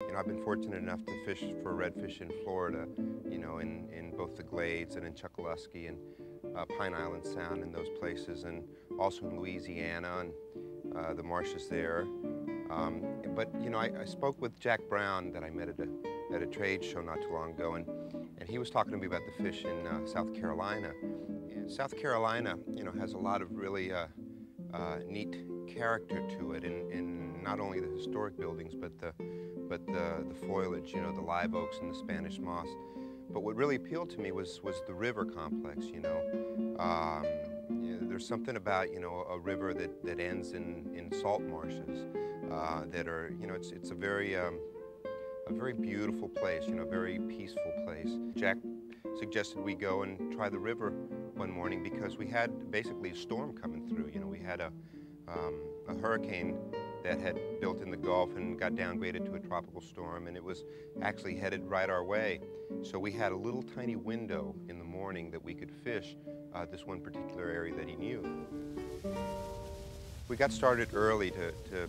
You know, I've been fortunate enough to fish for redfish in Florida, you know, in both the Glades and in Chokoloskee and Pine Island Sound and those places, and also in Louisiana and the marshes there. But, you know, I spoke with Jack Brown that I met at a trade show not too long ago, and he was talking to me about the fish in South Carolina. And South Carolina, you know, has a lot of really neat character to it in not only the historic buildings, but the foliage, you know, the live oaks and the Spanish moss. But what really appealed to me was the river complex, you know. There's something about, you know, a river that ends in salt marshes that are, you know, it's a very beautiful place, you know, a very peaceful place. Jack suggested we go and try the river one morning because we had basically a storm coming through. You know, we had a hurricane that had built in the Gulf and got downgraded to a tropical storm, and it was actually headed right our way. So we had a little tiny window in the morning that we could fish this one particular area that he knew. We got started early to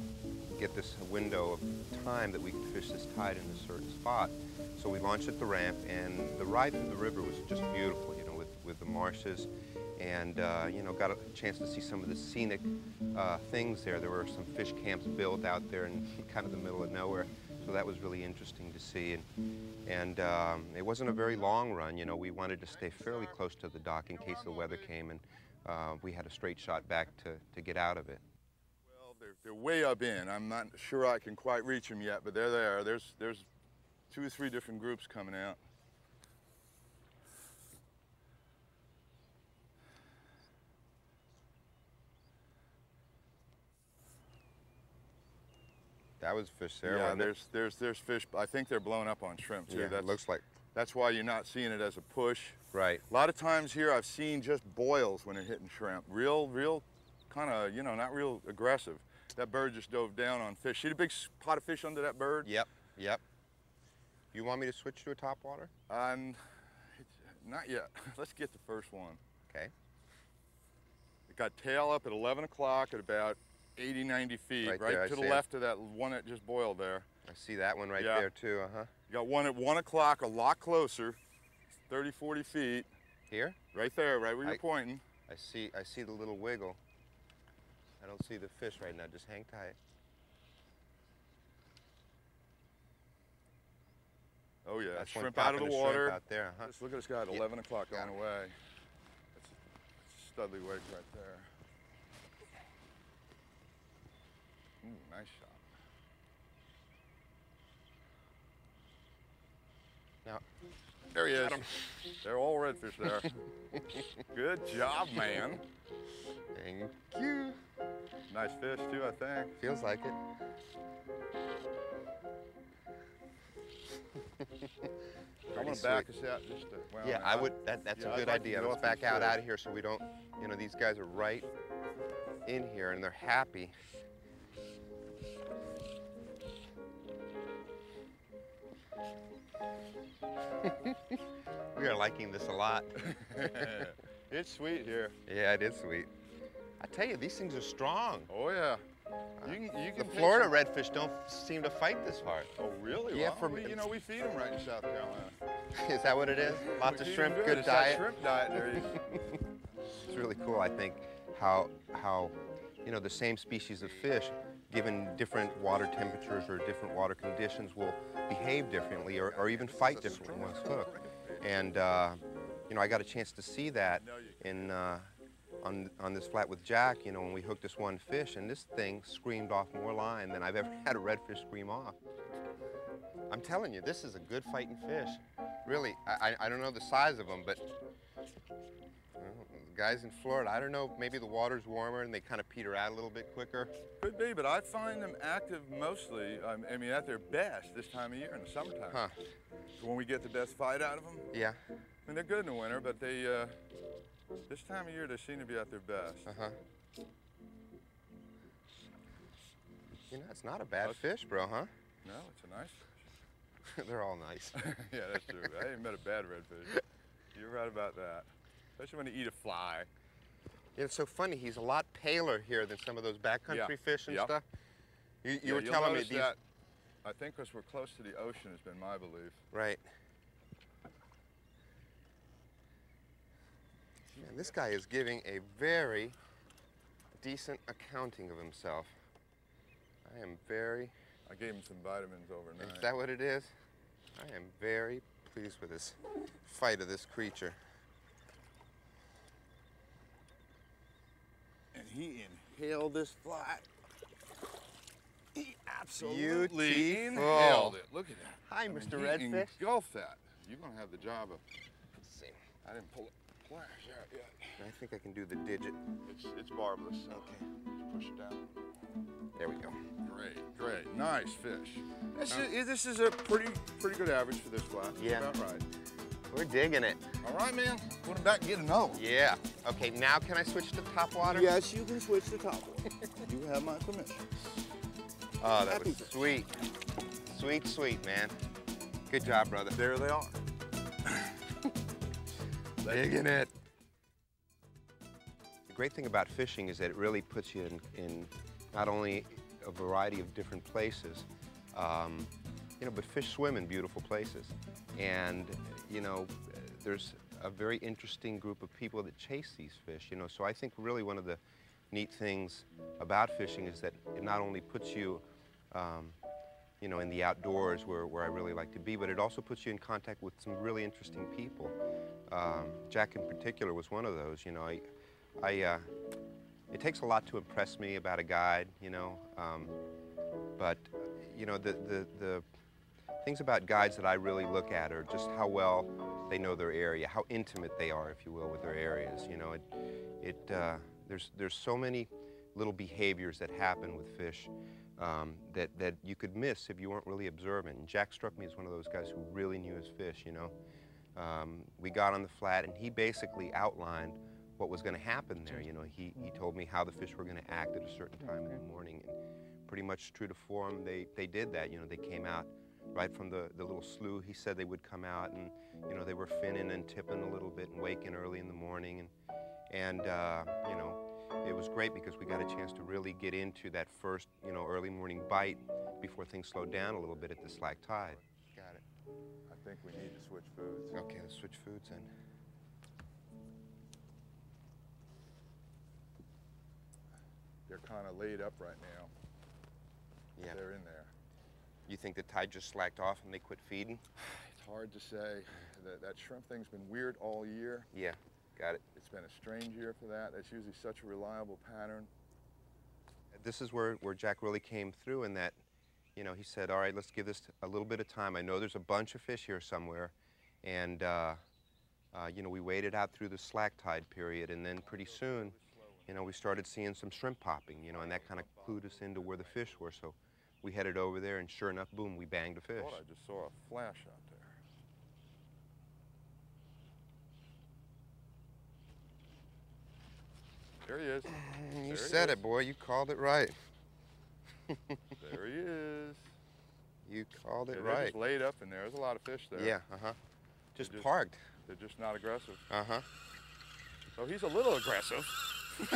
get this window of time that we could fish this tide in a certain spot. So we launched at the ramp, and the ride through the river was just beautiful, you know, with the marshes. And, you know, got a chance to see some of the scenic things there. There were some fish camps built out there in kind of the middle of nowhere, so that was really interesting to see. And it wasn't a very long run, you know. We wanted to stay fairly close to the dock in case the weather came, and we had a straight shot back to get out of it. Well, they're way up in. I'm not sure I can quite reach them yet, but they're there. There's 2 or 3 different groups coming out. That was fish there, Yeah, wasn't it? there's fish. I think they're blown up on shrimp too. Yeah, That looks like. That's why you're not seeing it as a push. Right. A lot of times here I've seen just boils when they're hitting shrimp. Real kind of, you know, not real aggressive. That bird just dove down on fish. See the big pot of fish under that bird? Yep. You want me to switch to a topwater? Not yet. Let's get the first one. Okay. It got tail up at 11 o'clock at about 80, 90 feet, Right there, to the I see left of that one that just boiled there. I see that one right Yeah. there too, You got one at 1 o'clock, a lot closer, 30, 40 feet. Here? Right there, right where you're pointing. I see the little wiggle. I don't see the fish right now, just hang tight. Oh yeah, That's one shrimp out of the popping water. Shrimp out there, Just look at this guy at 11 o'clock going away. That's a studly wake right there. Ooh, nice shot. Now, There he is. got him. They're all redfish there. Good job, man. Thank you. Nice fish too, I think. Feels like it. I'm gonna back us out just to, well, Yeah, I would. That's yeah, a I'd good like to idea. go Let's up and back out fish. of here so we don't. You know, these guys are right in here and they're happy. We are liking this a lot. It's sweet here. Yeah, it is sweet. I tell you, these things are strong. Oh yeah. You can The take Florida some- redfish don't seem to fight this hard. Oh really? Yeah, Well, you know, we feed them right in South Carolina. Is that what it is? Lots We of feed shrimp, 'em good It's diet. that shrimp diet there. It's really cool, I think, how you know, the same species of fish, given different water temperatures or different water conditions, will behave differently or even fight differently once hooked. And you know, I got a chance to see that in on this flat with Jack, you know, when we hooked this one fish, and this thing screamed off more line than I've ever had a redfish scream off. I'm telling you, this is a good fighting fish. Really, I don't know the size of them, but the guys in Florida, I don't know, maybe the water's warmer and they kind of peter out a little bit quicker. Could be, but I find them active mostly, I mean, at their best this time of year in the summertime. Huh. When we get the best fight out of them. Yeah. I mean, they're good in the winter, but they, this time of year, they seem to be at their best. Uh-huh. You know, it's not a bad fish, bro, huh? No, it's a nice fish. They're all nice. Yeah, that's true. I ain't met a bad redfish. You're right about that. Especially when you eat a fly. Yeah, it's so funny. He's a lot paler here than some of those backcountry fish and Yep. stuff. You Yeah, were you'll telling me notice these. that I think because we're close to the ocean has been my belief. Right. And this guy is giving a very decent accounting of himself. I am very... I gave him some vitamins overnight. Is that what it is? I am very pleased with this fight of this creature. And he inhaled this fly. He absolutely inhaled it. Look at that. Hi, Mr. Redfish. Engulf that. You're going to have the job of... Let's see. I didn't pull the pliers out yet. I think I can do the digit. It's barbless. So Okay. just push it down. There we go. Great, great. Nice fish. This is a pretty good average for this flat. Yeah. About right. We're digging it. All right, man. Put him back and get another one. Yeah. Okay, now can I switch to top water? Yes, you can switch to top water. You have my permission. Oh, that was sweet. Sweet, sweet, man. Good job, brother. There they are. Digging it. The great thing about fishing is that it really puts you in not only a variety of different places, you know, but fish swim in beautiful places. And, you know, there's a very interesting group of people that chase these fish, you know. So I think really one of the neat things about fishing is that it not only puts you, you know, in the outdoors where I really like to be, but it also puts you in contact with some really interesting people. Jack in particular was one of those, you know. It takes a lot to impress me about a guide, you know, but, you know, the things about guides that I really look at are just how well they know their area, how intimate they are, if you will, with their areas. You know, there's so many little behaviors that happen with fish that you could miss if you weren't really observant. And Jack struck me as one of those guys who really knew his fish, you know. We got on the flat and he basically outlined what was going to happen there. You know, he told me how the fish were going to act at a certain time in the morning. And pretty much true to form, they did that. You know, they came out right from the little slough. He said they would come out and, you know, they were finning and tipping a little bit and waking early in the morning. And you know, it was great because we got a chance to really get into that first, you know, early morning bite before things slowed down a little bit at the slack tide. Got it. I think we need to switch foods. Okay, let's switch foods then. They're kind of laid up right now. Yeah. They're in there. You think the tide just slacked off and they quit feeding? It's hard to say. That shrimp thing's been weird all year. Yeah, got it. It's been a strange year for that. That's usually such a reliable pattern. This is where Jack really came through in that, you know, he said, all right, let's give this a little bit of time. I know there's a bunch of fish here somewhere. And, you know, we waited out through the slack tide period, and then pretty soon, you know, we started seeing some shrimp popping, you know, and that kind of clued us into where the fish were. So we headed over there, and sure enough, boom, we banged a fish. I thought I just saw a flash out there. There he is. You said it, boy. You called it right. There he is. You called it They're right. just laid up in there. There's a lot of fish there. Yeah, just parked. They're just not aggressive. So he's a little aggressive. This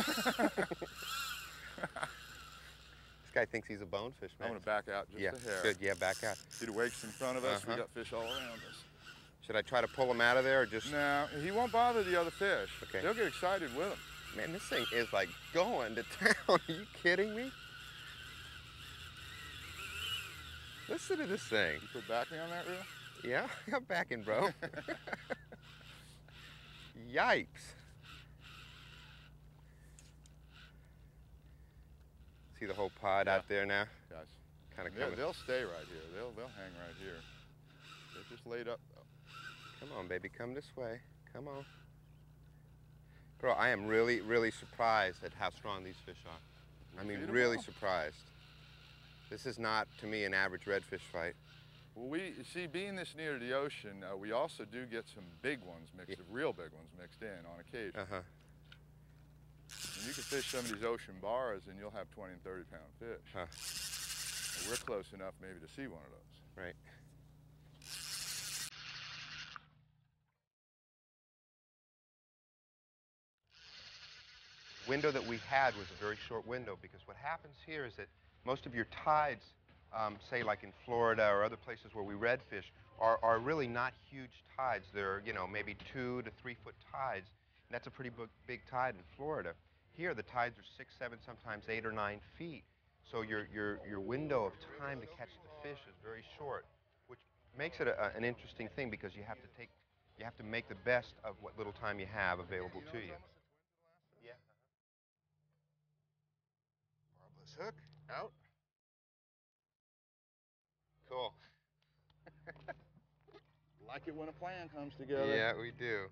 guy thinks he's a bonefish, man. I'm going to back out just a hair. Good. Yeah, back out. See the wakes in front of us? We got fish all around us. Should I try to pull him out of there or just... No, he won't bother the other fish. Okay. They'll get excited with him. Man, this thing is like going to town. Are you kidding me? Listen to this thing. You put backing on that reel? Yeah, I got backing, bro. Yikes. See the whole pod out there now? Guys, kind of coming. They'll stay right here. They'll hang right here. They're just laid up, though. Come on, baby, come this way. Come on. Bro, I am really, really surprised at how strong these fish are. I mean, really surprised. This is not, to me, an average redfish fight. Well, see, being this near to the ocean, we also do get some big ones mixed, real big ones mixed in on occasion. And you can fish some of these ocean bars and you'll have 20 and 30 pound fish. And we're close enough maybe to see one of those. Right. Window that we had was a very short window because what happens here is that most of your tides say like in Florida or other places where we redfish, are really not huge tides. They're, you know, maybe 2 to 3 foot tides. And that's a pretty big tide in Florida. Here, the tides are 6, 7, sometimes 8 or 9 feet. So your window of time to catch the fish is very short, which makes it an interesting thing because you have to make the best of what little time you have available to you. Yeah. Barbless hook out. Cool. Like it when a plan comes together. Yeah, we do.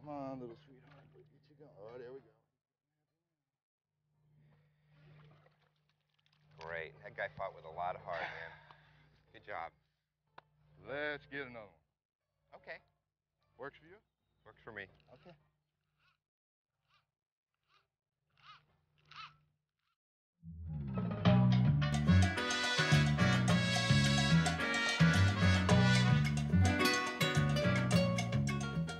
Come on, little sweetheart. Get you going. Oh, there we go. Great. That guy fought with a lot of heart, man. Good job. Let's get another one. Okay. Works for you? Works for me. Okay.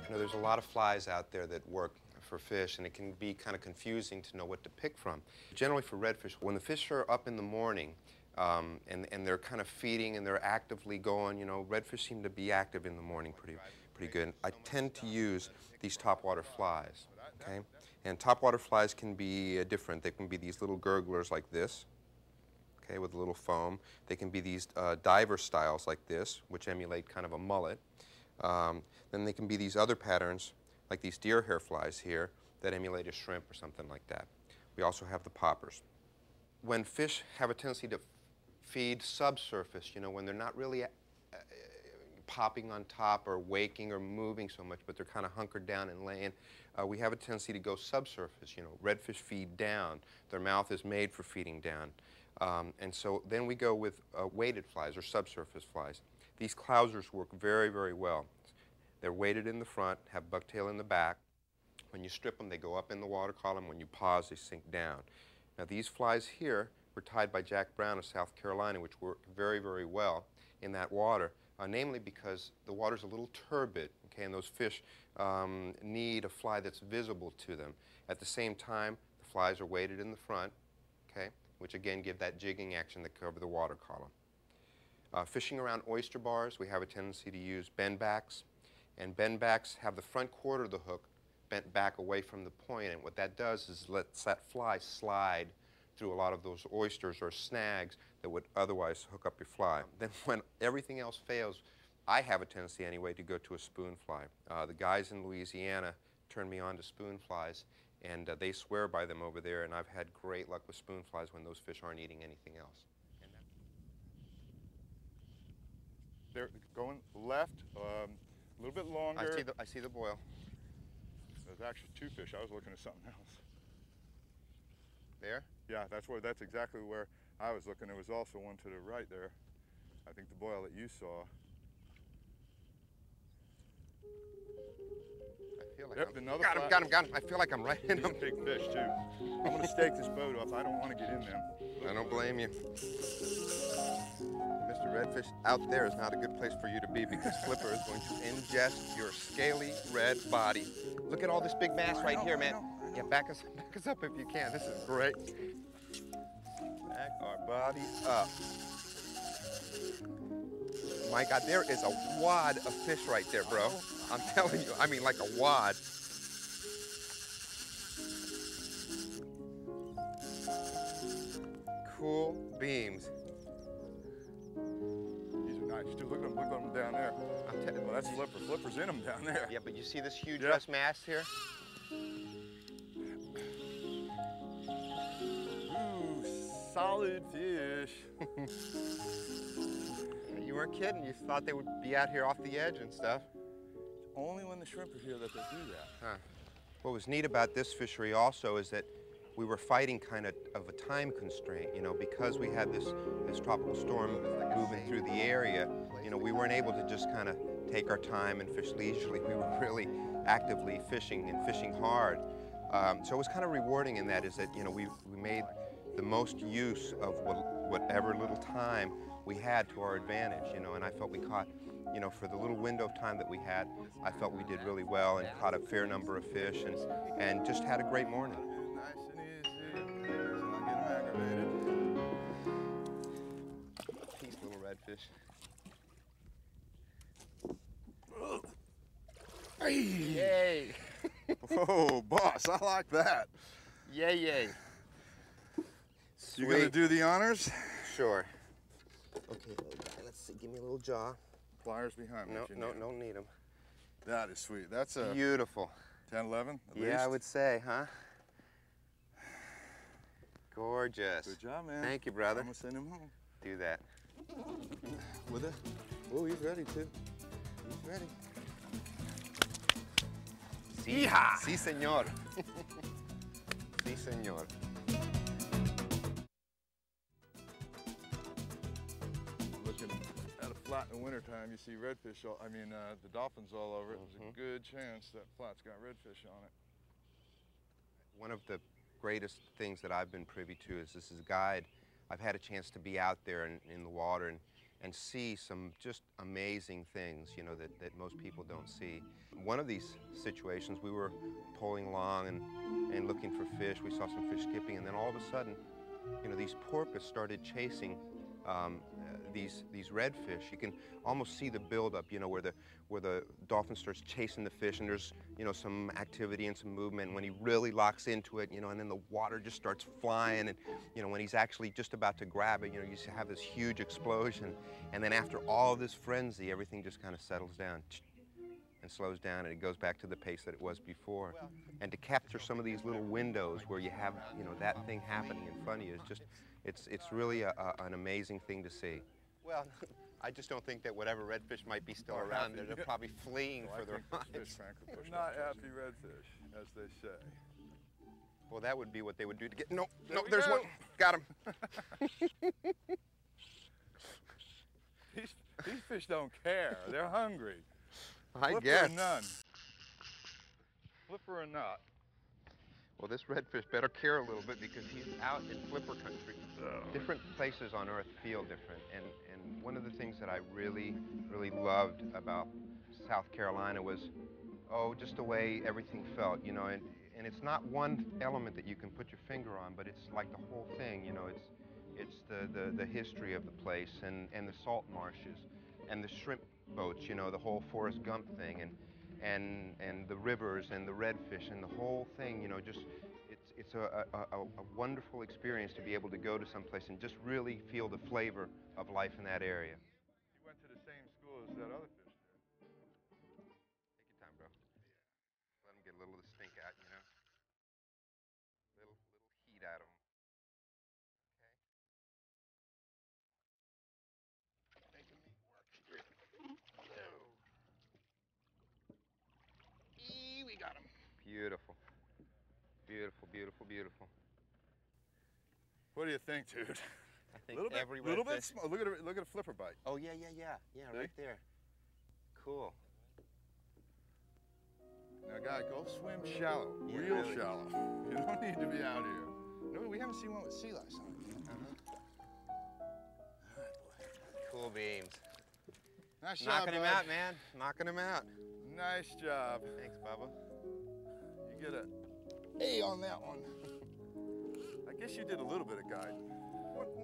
You know, there's a lot of flies out there that work for fish, and it can be kind of confusing to know what to pick from. Generally for redfish, when the fish are up in the morning, and they're kind of feeding and they're actively going, you know, redfish seem to be active in the morning pretty good. I tend to use these topwater flies, okay? And topwater flies can be different. They can be these little gurglers like this, okay, with a little foam. They can be these diver styles like this, which emulate kind of a mullet. Then they can be these other patterns, like these deer hair flies here, that emulate a shrimp or something like that. We also have the poppers. When fish have a tendency to feed subsurface, you know, when they're not really popping on top or waking or moving so much, but they're kind of hunkered down and laying, we have a tendency to go subsurface. You know, redfish feed down. Their mouth is made for feeding down. And so then we go with weighted flies or subsurface flies. These clousers work very, very well. They're weighted in the front, have bucktail in the back. When you strip them, they go up in the water column. When you pause, they sink down. Now, these flies here were tied by Jack Brown of South Carolina, which work very, very well in that water, namely because the water's a little turbid, okay, and those fish need a fly that's visible to them. At the same time, the flies are weighted in the front, okay, which again give that jigging action that cover the water column. Fishing around oyster bars, we have a tendency to use bendbacks, and bendbacks have the front quarter of the hook bent back away from the point, and what that does is lets that fly slide through a lot of those oysters or snags that would otherwise hook up your fly. Then when everything else fails, I have a tendency anyway to go to a spoon fly. The guys in Louisiana turned me on to spoon flies, and they swear by them over there, and I've had great luck with spoon flies when those fish aren't eating anything else. They're going left, a little bit longer. I see the boil. There's actually 2 fish. I was looking at something else. There? Yeah, that's exactly where I was looking. There was also one to the right there. I think the boil that you saw. I feel like Yep, another got him. I feel like I'm right in them. Big fish too. I'm gonna stake this boat up. I don't want to get in them. I don't blame you. Mr. Redfish, out there is not a good place for you to be because Flipper is going to ingest your scaly red body. Look at all this big mass right here, man. Yeah, back us up if you can. This is great. Back our bodies up. My God, there is a wad of fish right there, bro. I'm telling you, I mean like a wad. Cool beams. These are nice too. Look at them down there. Well, that's Flipper. Flipper's in them down there. Yeah, but you see this huge mass here? Ooh, solid fish. You weren't kidding. You thought they would be out here off the edge and stuff. Only when the shrimp are here that they do that. Huh. What was neat about this fishery also is that we were fighting kind of a time constraint, you know, because we had this tropical storm moving through the area. You know, we weren't able to just kind of take our time and fish leisurely. We were really actively fishing and fishing hard. So it was kind of rewarding in that is that, you know, we made the most use of whatever little time we had to our advantage, you know, and I felt we caught, you know, for the little window of time that we had, I felt we did really well and caught a fair number of fish and just had a great morning. redfish. Hey. Yay! Whoa, boss, I like that. Yay, yay. You gonna do the honors? Sure. Okay, little guy, let's see. Give me a little jaw. Pliers behind me. No, if you no, need 'em. don't need them. That is sweet. That's a Beautiful. 10, 11 at least? Yeah, I would say, huh? Gorgeous. Good job, man. Thank you, brother. I'm gonna send him home. Do that. With it? Oh, he's ready too. He's ready. Sí, Yeehaw! sí, señor. Sí, señor. Looking at a flat in the wintertime, you see redfish, the dolphins all over it. There's a good chance that flat's got redfish on it. One of the greatest things that I've been privy to is this is a guide. I've had a chance to be out there in the water and see some just amazing things, you know, that most people don't see. One of these situations, we were pulling along and looking for fish. We saw some fish skipping, and then all of a sudden, you know, these porpoise started chasing these redfish. You can almost see the buildup, you know, where the dolphin starts chasing the fish, and there's, you know, some activity and some movement. And when he really locks into it, you know, and then the water just starts flying, and, you know, when he's actually just about to grab it, you know, you have this huge explosion. And then after all this frenzy, everything just kind of settles down and slows down, and it goes back to the pace that it was before. And to capture some of these little windows where you have, you know, that thing happening in front of you is just, it's really an amazing thing to see. Well, I just don't think that whatever redfish might be still around there, they're probably fleeing for their lives. They're not happy redfish, as they say. Well, that would be what they would do to get, no, there's one, got him. These fish don't care, they're hungry. I Flipper guess. or none. Flipper or not. Well, this redfish better care a little bit because he's out in flipper country. Different places on Earth feel different, and one of the things that I really loved about South Carolina was, just the way everything felt, you know, and it's not one element that you can put your finger on, but it's like the whole thing, you know, it's the history of the place and the salt marshes and the shrimp boats, you know, the whole Forrest Gump thing, and the rivers and the redfish and the whole thing, you know, just it's a wonderful experience to be able to go to someplace and just really feel the flavor of life in that area. You went to the same school as that other fish did. Take your time, bro. Let them get a little of the stink out, you know. Little heat out of them. Okay. Making me work here. We got him. Beautiful. Beautiful, beautiful, beautiful. What do you think, dude? I think every little bit redfish. small. Look at a flipper bite. Oh, yeah, right there. Cool. Now, guy, go swim shallow, Yeah, real really. shallow. You don't need to be out here. No, we haven't seen one with sea lice on it. All right, boy. Cool beams. Nice job, Knocking him bud. out, man. Knocking him out. Nice job. Thanks, Bubba. You get a A on that one. I guess you did a little bit of guide.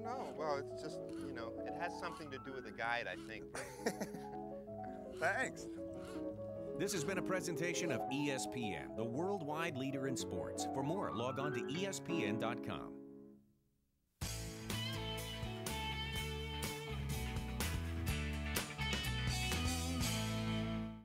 No, well, it's just, you know, it has something to do with the guide, I think. Thanks. This has been a presentation of ESPN, the worldwide leader in sports. For more, log on to ESPN.com.